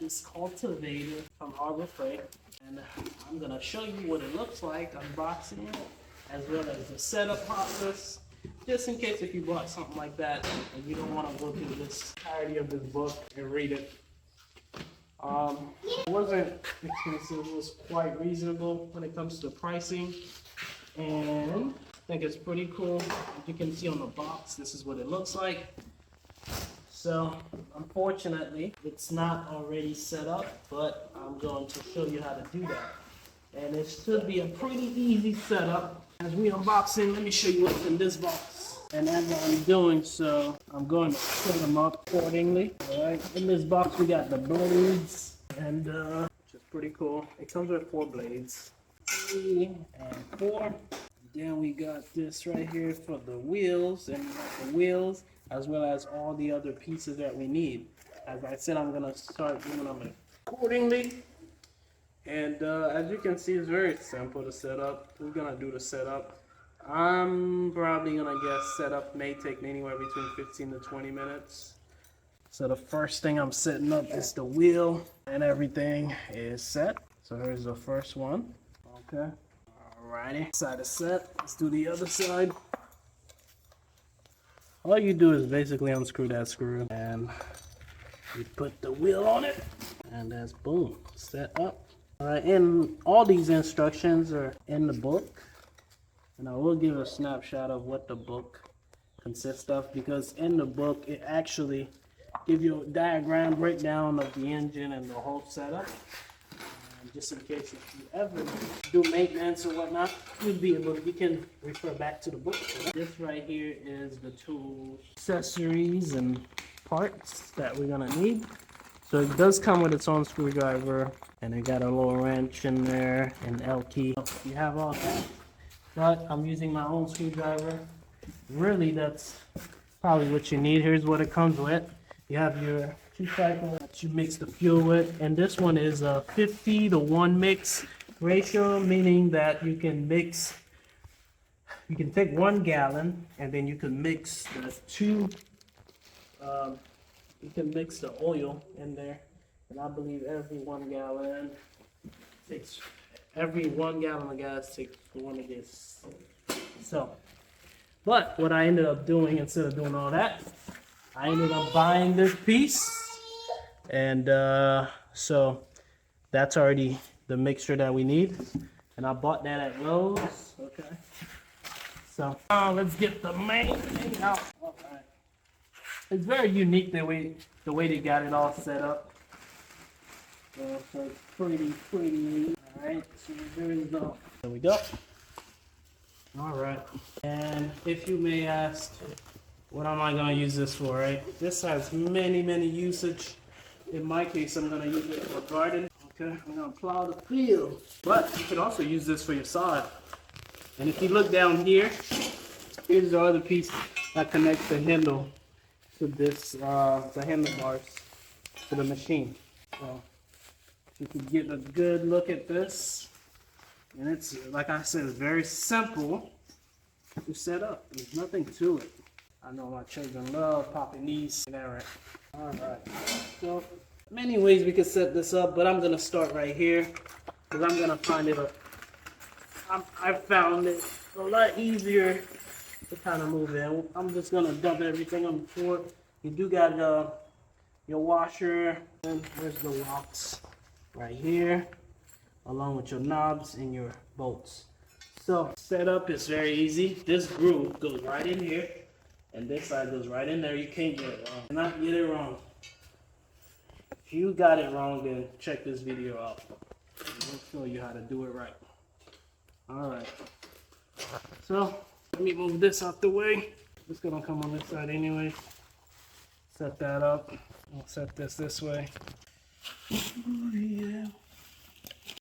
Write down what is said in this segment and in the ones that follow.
this Cultivator from Harbor Freight, and I'm gonna show you what it looks like unboxing it, as well as the setup process, just in case if you bought something like that and you don't want to go through this entirety of this book and read it. It wasn't expensive, it was quite reasonable when it comes to pricing, and I think it's pretty cool. As you can see on the box, this is what it looks like. So unfortunately, it's not already set up, but I'm going to show you how to do that. And it should be a pretty easy setup. As we unbox it, let me show you what's in this box. And as I'm doing so, I'm going to set them up accordingly. Alright, in this box we got the blades, and which is pretty cool. It comes with 4 blades. 3 and 4. Then we got this right here for the wheels, and we got the wheels as well as all the other pieces that we need. As I said, I'm gonna start doing them accordingly. And as you can see, it's very simple to set up. We're gonna do the setup. I'm probably gonna guess setup may take anywhere between 15 to 20 minutes. So the first thing I'm setting up is the wheel, and everything is set. So here's the first one. Okay. Alrighty, side is set. Let's do the other side. All you do is basically unscrew that screw, and you put the wheel on it, and that's boom, set up. Alright, and all these instructions are in the book, and I will give a snapshot of what the book consists of, because in the book it actually gives you a diagram breakdown of the engine and the whole setup. Just in case if you ever do maintenance or whatnot, you can refer back to the book. This right here is the tools, accessories, and parts that we're gonna need. So it does come with its own screwdriver, and it got a little wrench in there, and L key. You have all that, but I'm using my own screwdriver. Really, that's probably what you need. Here's what it comes with. You have your 2-cycle that you mix the fuel with, and this one is a 50-to-1 mix ratio, meaning that you can take 1 gallon and then you can mix the oil in there, and I believe every 1 gallon of gas takes 1 of this. So, but what I ended up doing, instead of doing all that, I ended up buying this piece, and so that's already the mixture that we need, and I bought that at Lowe's. Okay, so let's get the main thing out. Okay. It's very unique the way they got it all set up. So it's pretty neat. All right, so there we go. All right, and if you may ask, what am I going to use this for, right? This has many usage. In my case, I'm going to use it for garden. Okay, I'm going to plow the field. But you can also use this for your sod. And if you look down here, here's the other piece that connects the handle to this, the handlebars to the machine. So you can get a good look at this. And it's, like I said, it's very simple to set up. There's nothing to it. I know my children love popping these. Alright, so many ways we can set this up, but I'm gonna start right here because I'm gonna find it I found it a lot easier to kind of move in. I'm just gonna dump everything on the floor. You do got your washer, and there's the locks right here, along with your knobs and your bolts. So setup is very easy. This groove goes right in here, and this side goes right in there. You can't get it wrong. Cannot get it wrong. If you got it wrong, then check this video out. We'll show you how to do it right. Alright. So, let me move this out the way. It's gonna come on this side anyway. Set that up. I'll set this way. Oh, yeah.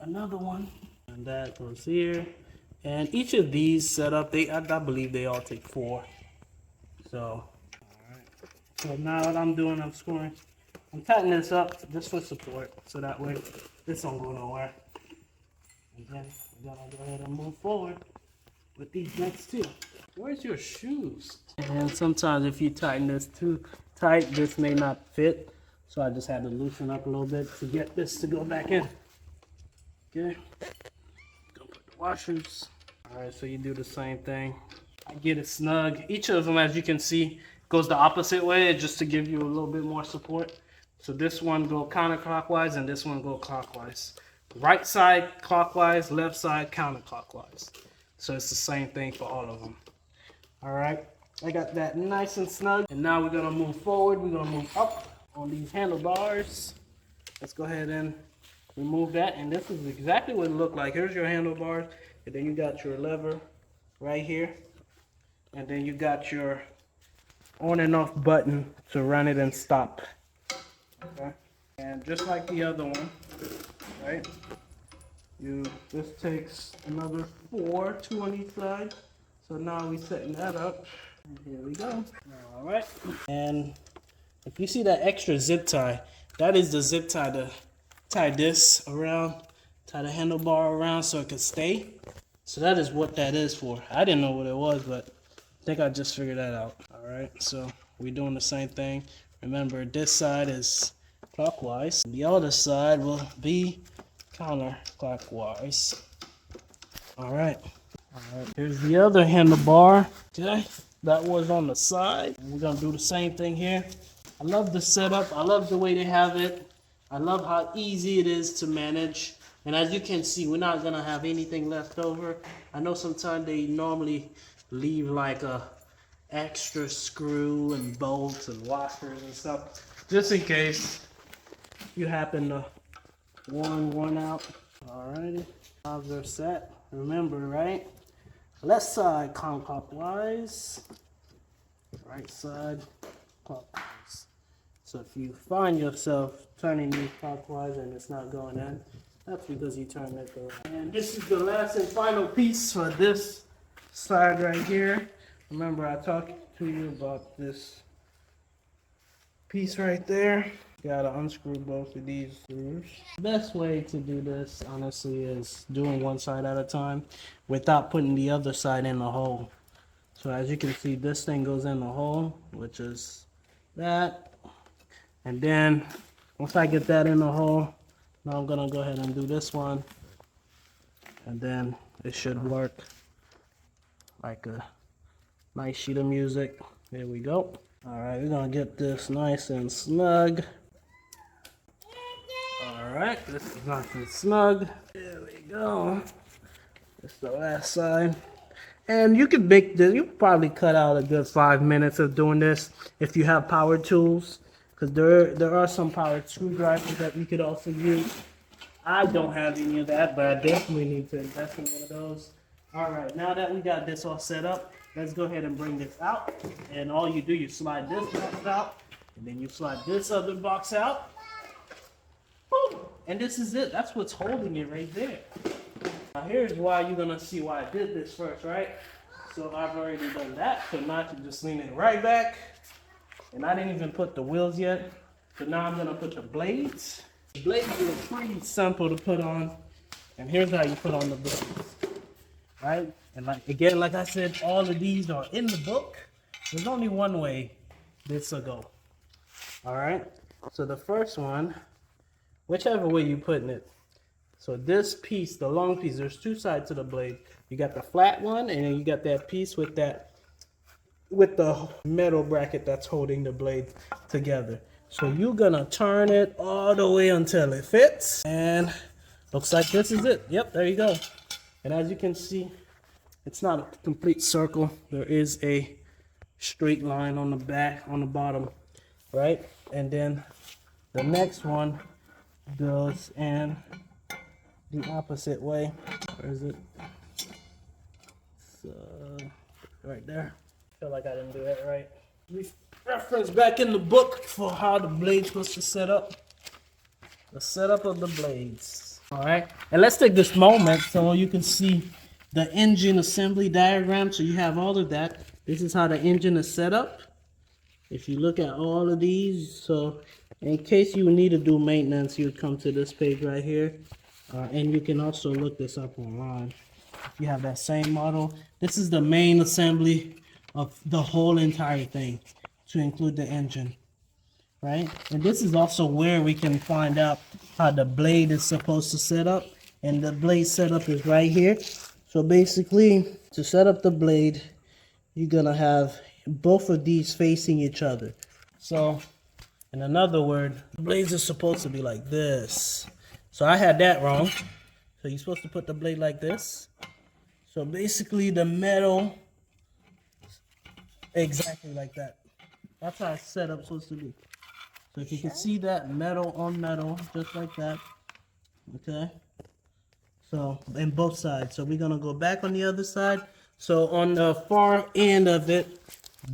Another one. And that goes here. And each of these set up, I believe they all take 4. So, alright. So now what I'm doing, I'm tightening this up just for support, so that way this don't go nowhere. And then we're gonna go ahead and move forward with these next 2. Where's your shoes? And sometimes if you tighten this too tight, this may not fit. So I just had to loosen up a little bit to get this to go back in. Okay. Gonna put the washers. All right, so you do the same thing. I get it snug. Each of them, as you can see, goes the opposite way just to give you a little bit more support. So this one go counterclockwise and this one go clockwise. Right side clockwise, left side counterclockwise. So it's the same thing for all of them. All right, I got that nice and snug. And now we're gonna move forward. We're gonna move up on these handlebars. Let's go ahead and remove that. And this is exactly what it looked like. Here's your handlebars. And then you got your lever right here. And then you got your on and off button to run it and stop. Okay. And just like the other one, right? This takes another 4, 2 on each side. So now we're setting that up. And here we go. All right. And if you see that extra zip tie, that is the zip tie to tie this around, tie the handlebar around so it can stay. So that is what that is for. I didn't know what it was, but I think I just figured that out. All right, so we're doing the same thing. Remember, this side is clockwise. The other side will be counterclockwise. All right. Here's the other handlebar. Okay, that was on the side. And we're gonna do the same thing here. I love the setup. I love the way they have it. I love how easy it is to manage. And as you can see, we're not gonna have anything left over. I know sometimes they normally leave like a extra screw and bolts and washers and stuff, just in case you happen to one out. Alrighty, knobs are set. Remember, right? Left side counterclockwise, right side clockwise. So if you find yourself turning these clockwise and it's not going in, that's because you turned it around. And this is the last and final piece for this side right here. Remember, I talked to you about this piece right there. Gotta unscrew both of these screws. The best way to do this, honestly, is doing one side at a time without putting the other side in the hole. So as you can see, this thing goes in the hole, which is that. And then once I get that in the hole, now I'm gonna go ahead and do this one. And then it should work like a nice sheet of music. There we go. All right, we're gonna get this nice and snug. All right, this is nice and snug. There we go. It's the last side. And you can make this, you probably cut out a good 5 minutes of doing this if you have power tools, because there are some power screwdrivers that you could also use. I don't have any of that, but I definitely need to invest in one of those. All right, now that we got this all set up, let's go ahead and bring this out. And all you do, you slide this box out, and then you slide this other box out. Boom. And this is it. That's what's holding it right there. Now here's why you're gonna see why I did this first, right? So I've already done that. So now I can just lean it right back. And I didn't even put the wheels yet. So now I'm gonna put the blades. The blades are pretty simple to put on. And here's how you put on the blades. Right? And like I said, all of these are in the book. There's only one way this will go. All right. So the first one, whichever way you're putting it. So this piece, the long piece, there's two sides to the blade. You got the flat one, and then you got that piece with the metal bracket that's holding the blade together. So you're gonna turn it all the way until it fits, and looks like this is it. Yep, there you go. And as you can see, it's not a complete circle. There is a straight line on the back, on the bottom, right? And then the next one goes in the opposite way. Where is it? So, right there. Feel like I didn't do that right. We reference back in the book for how the blade's supposed to set up. The setup of the blades. All right, and let's take this moment so you can see the engine assembly diagram. So you have all of that. This is how the engine is set up. If you look at all of these, so in case you need to do maintenance, you'd come to this page right here. And you can also look this up online. If you have that same model, this is the main assembly of the whole entire thing to include the engine. right? And this is also where we can find out how the blade is supposed to set up. And the blade setup is right here. So basically, to set up the blade, you're gonna have both of these facing each other. So, in another word, the blades are supposed to be like this. So I had that wrong. So you're supposed to put the blade like this. So basically the metal, exactly like that. That's how it's set up supposed to be. So if you can see that, metal on metal, just like that. Okay. So in both sides. So we're gonna go back on the other side. So on the far end of it,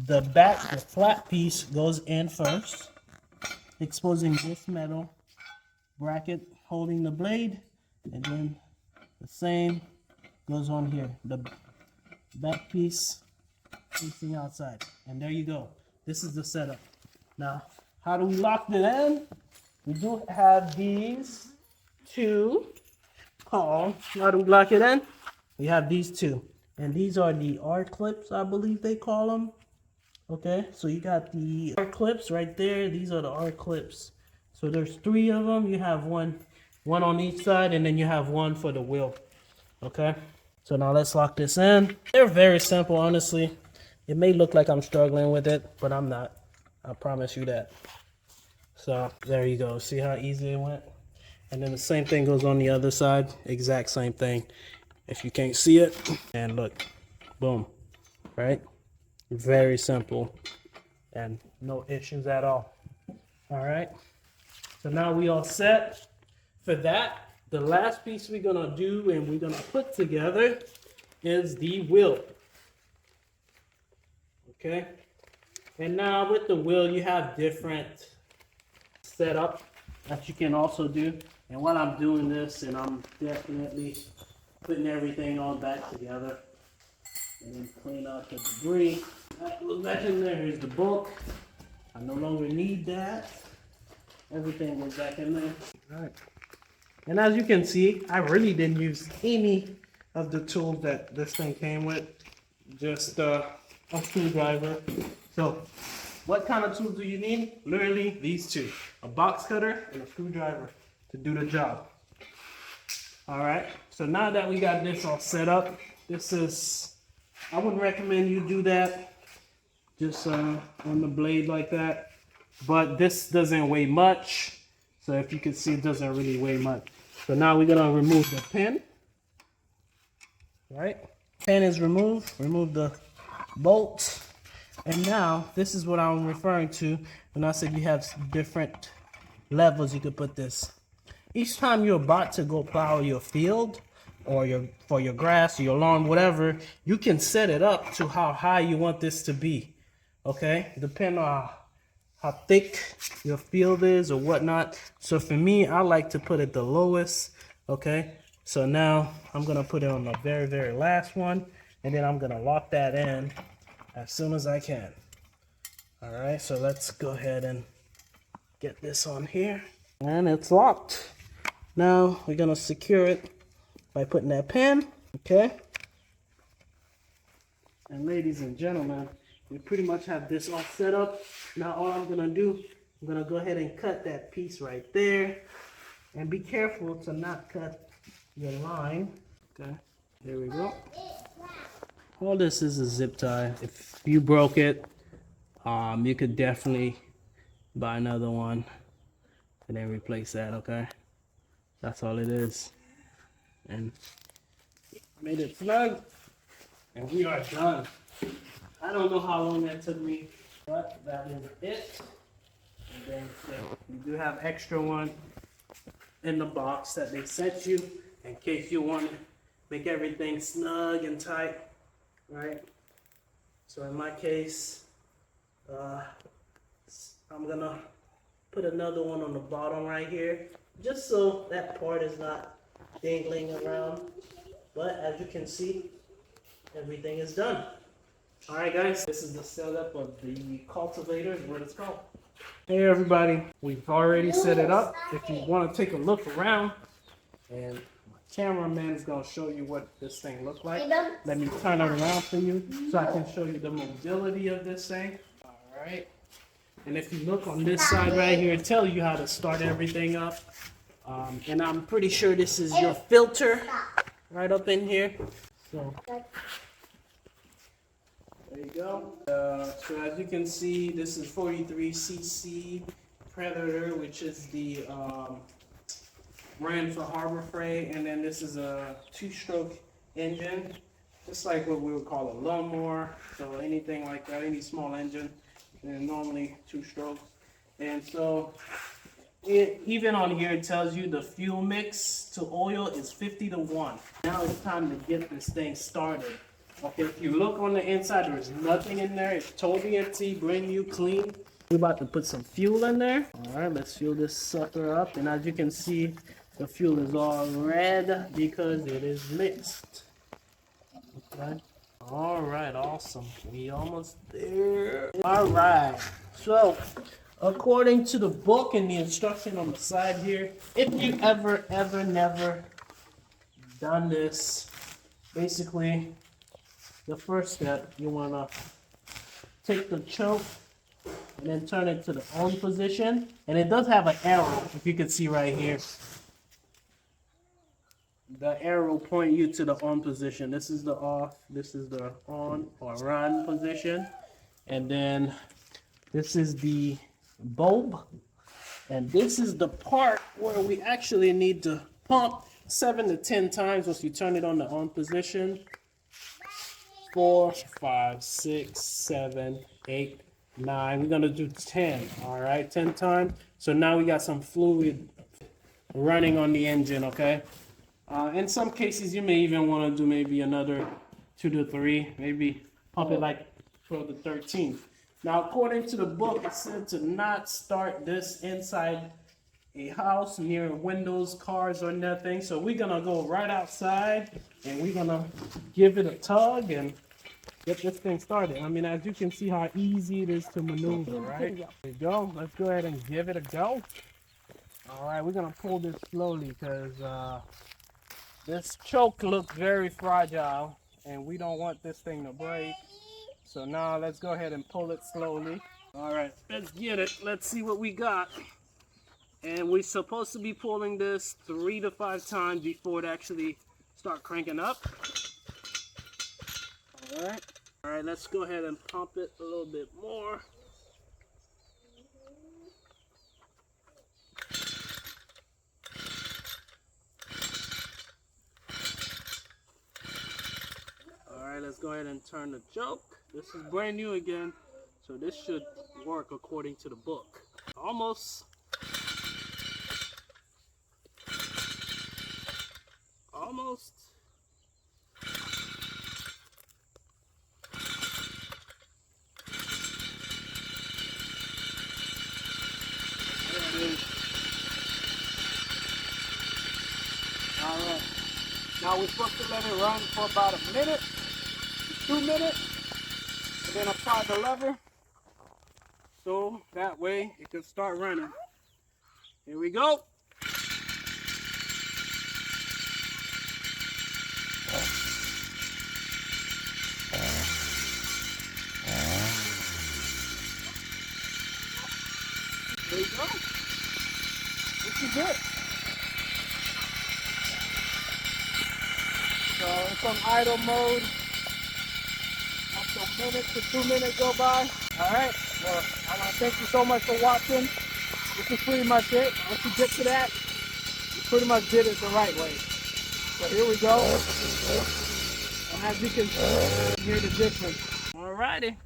the back, the flat piece goes in first, exposing this metal bracket holding the blade, and then the same goes on here, the back piece facing outside. And there you go. This is the setup. Now, how do we lock it in? We do have these two called, how do we lock it in? We have these two. And these are the R clips, I believe they call them. Okay, so you got the R clips right there. These are the R clips. So there's 3 of them. You have one on each side, and then you have one for the wheel. Okay, so now let's lock this in. They're very simple, honestly. It may look like I'm struggling with it, but I'm not. I promise you that. So there you go. See how easy it went? And then the same thing goes on the other side. Exact same thing. If you can't see it, and look, boom, right? Very simple and no issues at all. All right. So now we all set for that. The last piece we're gonna do and we're gonna put together is the wheel. Okay. And now with the wheel, you have different setup that you can also do. And while I'm doing this, and I'm definitely putting everything all back together and then clean out the debris. That goes back in there. Here's the book. I no longer need that. Everything goes back in there. All right. And as you can see, I really didn't use any of the tools that this thing came with. Just a screwdriver. So what kind of tools do you need? Literally these two. A box cutter and a screwdriver to do the job. All right. So now that we got this all set up, this is, I wouldn't recommend you do that just on the blade like that. But this doesn't weigh much. So if you can see, it doesn't really weigh much. So now we're gonna remove the pin. Right? Pin is removed. Remove the bolt. And now this is what I'm referring to when I said you have different levels you could put this. Each time you're about to go plow your field or for your grass or your lawn, whatever, you can set it up to how high you want this to be. Okay? Depending on how thick your field is or whatnot. So for me, I like to put it the lowest. Okay? So now I'm gonna put it on the very, very last one, and then I'm gonna lock that in as soon as I can. All right, so let's go ahead and get this on here. And it's locked. Now we're gonna secure it by putting that pin, okay? And ladies and gentlemen, we pretty much have this all set up. Now all I'm gonna do, I'm gonna go ahead and cut that piece right there. And be careful to not cut your line. Okay, there we go. All this is a zip tie. If you broke it, you could definitely buy another one and then replace that, okay? That's all it is. And made it snug, and we are done. I don't know how long that took me, but that is it. And then we do have extra one in the box that they sent you in case you want to make everything snug and tight, right? So in my case, I'm gonna put another one on the bottom right here, just so that part is not dangling around. But as you can see, everything is done. All right, guys, this is the setup of the cultivator, is what it's called. Hey, everybody, we've already set it up. If you want to take a look around, and my cameraman is going to show you what this thing looks like. Let me turn it around for you so I can show you the mobility of this thing. All right. And if you look on this side right here, it tells you how to start everything up. And I'm pretty sure this is your filter right up in here. So there you go. So as you can see, this is 43cc Predator, which is the brand for Harbor Freight, and then this is a 2-stroke engine, just like what we would call a lawnmower. So anything like that, any small engine, and normally 2 strokes. And so even on here, it tells you the fuel mix to oil is 50-1. Now it's time to get this thing started. Okay, if you look on the inside, there's nothing in there. It's totally empty, brand new, clean. We're about to put some fuel in there. All right, let's fill this sucker up. And as you can see, the fuel is all red because it is mixed. Okay. All right, awesome. We almost there. All right. So, according to the book and the instruction on the side here, if you ever, never done this, basically, the first step, you want to take the choke and then turn it to the on position. And it does have an arrow, if you can see right here. The arrow point you to the on position. This is the off, this is the on or run position. And then this is the bulb. And this is the part where we actually need to pump 7 to 10 times once you turn it on the on position. 4, 5, 6, 7, 8, 9. We're gonna do 10. All right, 10 times. So now we got some fluid running on the engine. Okay. In some cases, you may even want to do maybe another 2 to 3, maybe pump it like 12 to 13. Now, according to the book, it said to not start this inside a house near windows, cars, or nothing. So we're gonna go right outside and we're gonna give it a tug and get this thing started. I mean, as you can see how easy it is to maneuver, right? There you go. Let's go ahead and give it a go. All right, we're gonna pull this slowly because this choke looks very fragile and we don't want this thing to break. So now let's go ahead and pull it slowly. All right, let's get it. Let's see what we got. And we're supposed to be pulling this 3 to 5 times before it actually start cranking up. All right, let's go ahead and pump it a little bit more. All right, let's go ahead and turn the choke. This is brand new again, so this should work according to the book. Almost. Almost. There it is. All right. Now we're supposed to let it run for about a minute, 2 minutes, and then apply the lever so that way it can start running. Here we go. There you go. This is it. So it's on idle mode. After a minute to 2 minutes go by. Alright, well, I want to thank you so much for watching. This is pretty much it. Once you get to that, you pretty much did it the right way. So here we go. And as you can hear the difference. Alrighty.